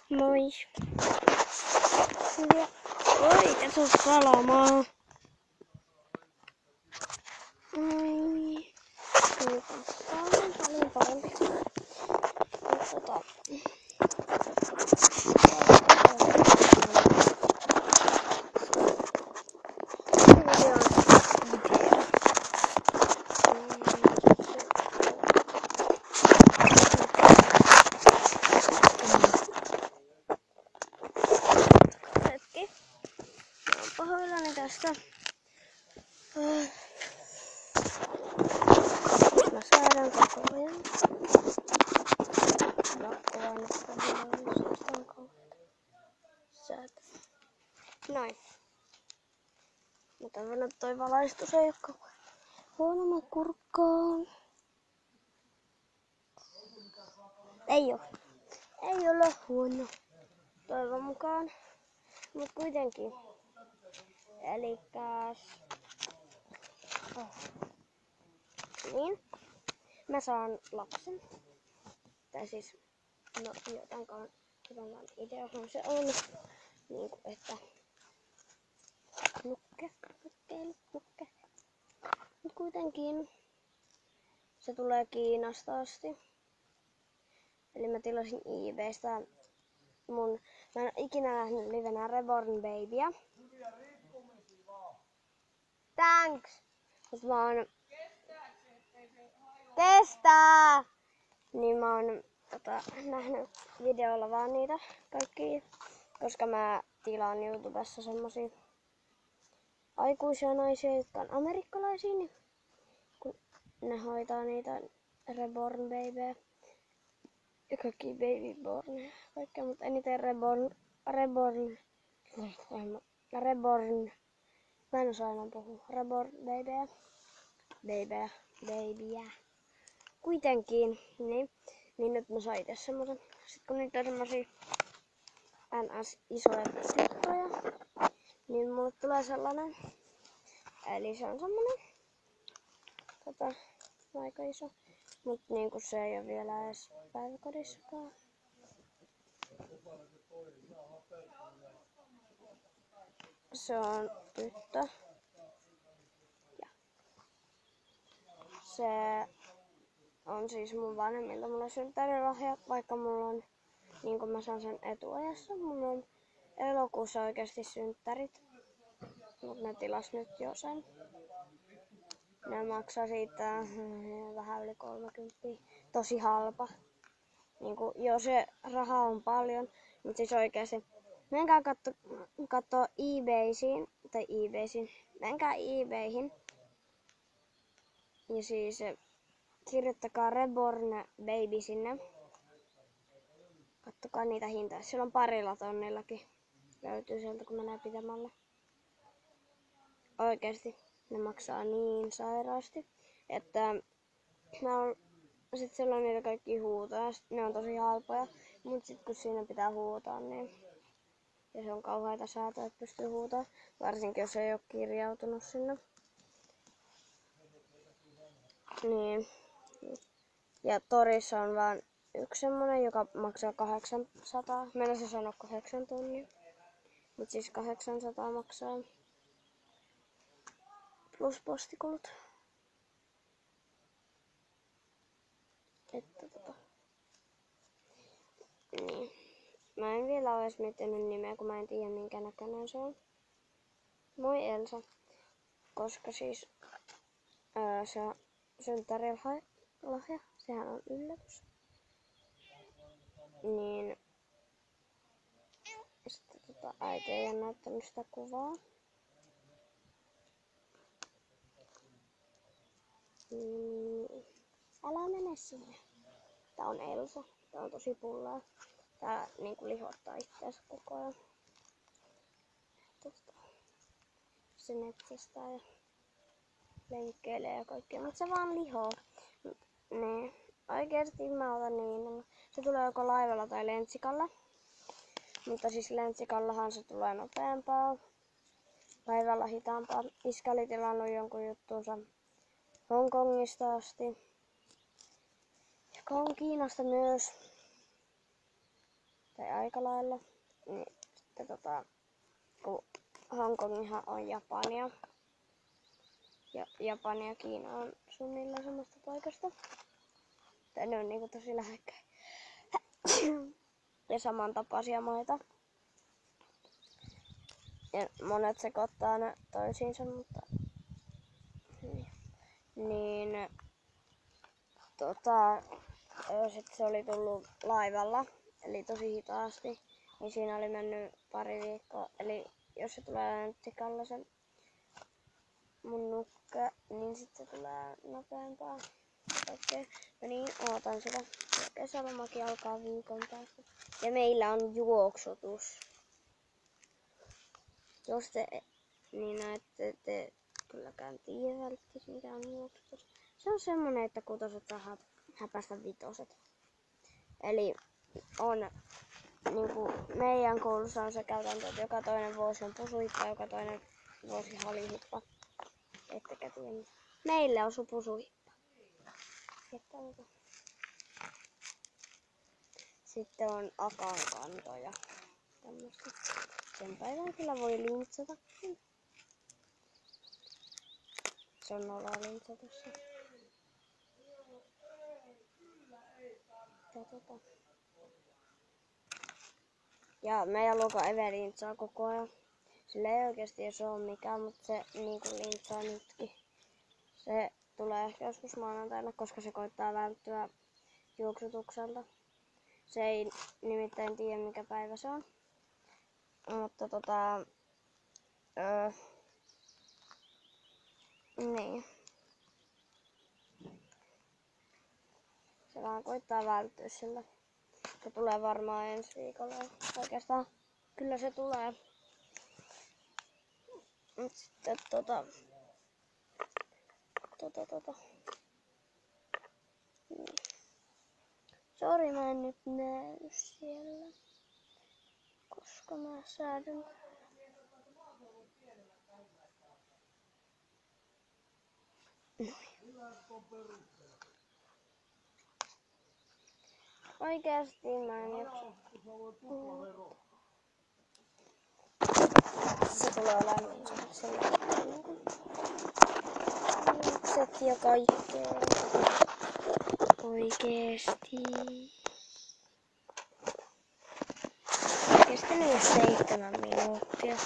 Moi. Ja, oi, tässä on salamaa. Ai. Paljon parempi. Hetki. Olen pahoillani tästä. Mä saadaan koko ajan. Pakko vain ottaa videollisesta säätä. Noin. Mä toivon, että toi valaistus ei oo huono. Mä kurkkaan. Ei oo. Ei ole huono. Toivon mukaan. Mut kuitenkin. Elikkäs. Niin. Mä saan lapsen. Tai siis, no jotenkaan ideahan se on. Niinku että nukke. Mut kuitenkin se tulee Kiinasta asti. Eli mä tilasin eBaystä mä en ikinä nähnyt livenä Reborn Babyä. Thanks! Mut mä oon testaa! Niin mä oon nähnyt videolla vaan niitä kaikkia. Koska mä tilaan YouTubessa semmosia aikuisia naisia, jotka on amerikkalaisia, niin kun ne hoitaa niitä Reborn Babyä. Ja kaikki Babyborn. Kaikkea, mutta eniten Reborn. Mä en osaa enää puhua. Reborn Babyä. Kuitenkin, niin nyt mä sain itse semmosen. Sit kun niitä on semmosia NS isoja tikkoja, niin mulle tulee sellainen. Eli se on semmonen aika iso. Mut niinku se ei oo vielä edes päiväkodissakaan. Se on tyttö. Ja se on siis mun vanhemmilta mulle synttärilahja, vaikka mulla on, niin kuin mä saan sen etuajassa, mulla on elokuussa oikeasti synttärit. Mut ne tilas nyt jo sen. Ne maksaa siitä vähän yli 30. Tosi halpa. Niinku, joo, se raha on paljon, mutta siis oikeesti. Menkää kattoo menkää eBayhin. Ja siis kirjoittakaa Reborn Baby sinne. Kattokaa niitä hintaa. Siellä on 2 tonnillakin. Löytyy sieltä kun menee pitämällä. Oikeesti ne maksaa niin sairaasti, että sit siellä on niitä kaikki huutoja. Ne on tosi halpoja, mut sit kun siinä pitää huutaa, niin ja se on kauheita säätöä, että pystyy huutaa. Varsinkin jos ei oo kirjautunut sinne. Niin. Ja torissa on vaan yksi semmonen, joka maksaa 800. Meinasin sanoa 8 tonnia. Mut siis 800 maksaa. Plus postikulut. Että Niin. Mä en vielä oo edes miettinyt nimeä, kun mä en tiedä minkä näköinen se on. Moi Elsa. Koska siis se on synttärilahja. Sehän on yllätys. Niin. Sitten äiti ei ole näyttänyt sitä kuvaa. Älä mene sinne. Tää on Elsa. Tää on tosi pullaa. Tää niinku lihottaa itseänsä koko ajan. Se metsästää ja lenkkeilee ja kaikkea, mut se vaan lihoo. Niin. Oikeesti mä otan niin. Se tulee joko laivalla tai lentsikalla. Mutta siis lentsikallahan se tulee nopeampaa. Laivalla hitaampaa. Iskä oli tilannut jonkun juttuunsa Hongkongista asti. Joka on Kiinasta myös. Tai aika lailla. Niin sitten kun Hongkonghan on Japania. Ja Japani ja Kiina on suunnilleen samasta paikasta. Tai ne on niinku tosi lähekkäin. Ja samantapaisia maita. Ja monet sekoittaa ne toisiinsa, mutta niin sit se oli tullut laivalla, eli tosi hitaasti. Niin siinä oli mennyt pari viikkoa. Eli jos se tulee tikalle se mun nukke, niin sitten se tulee nopeampaa. Okei. No niin, ootan sitä. Ja kesälomakin alkaa viikon päästä. Ja meillä on juoksutus. Jos te niin näette, te kylläkään tiedä välttämättä mikä on juoksutus. Se on semmonen, että kutoset saa häpästä vitoset. Eli on niinku meidän koulussa on se käytäntö, että joka toinen vuosi on pusuhippa, joka toinen vuosi halihippa. Ettekä tiedä. Meille on pusuhippa. Sitten on akankantoja. Tämmöstä. Sen päivän kyllä voi lintsata. Se on noloa lintsata se. Ja meidän luokka Eve lintsaa koko ajan. Sillä ei oikeesti edes oo mikään, mutta se niinku lintsaa nytkin. Se tulee ehkä joskus maanantaina, koska se koittaa välttyä juoksutukselta. Se ei nimittäin tiedä mikä päivä se on. Mutta niin. Se vaan koittaa välttyä sillä. Se tulee varmaan ensi viikolla. Oikeastaan kyllä se tulee. Mut sitten niin. Sori mä en nyt näy siellä. Koska mä säädän. Oikeasti mä en jaksa. Se tulee olemaan lapset ja kaikkea. Oikeesti. Oikeesti 7 minuuttia.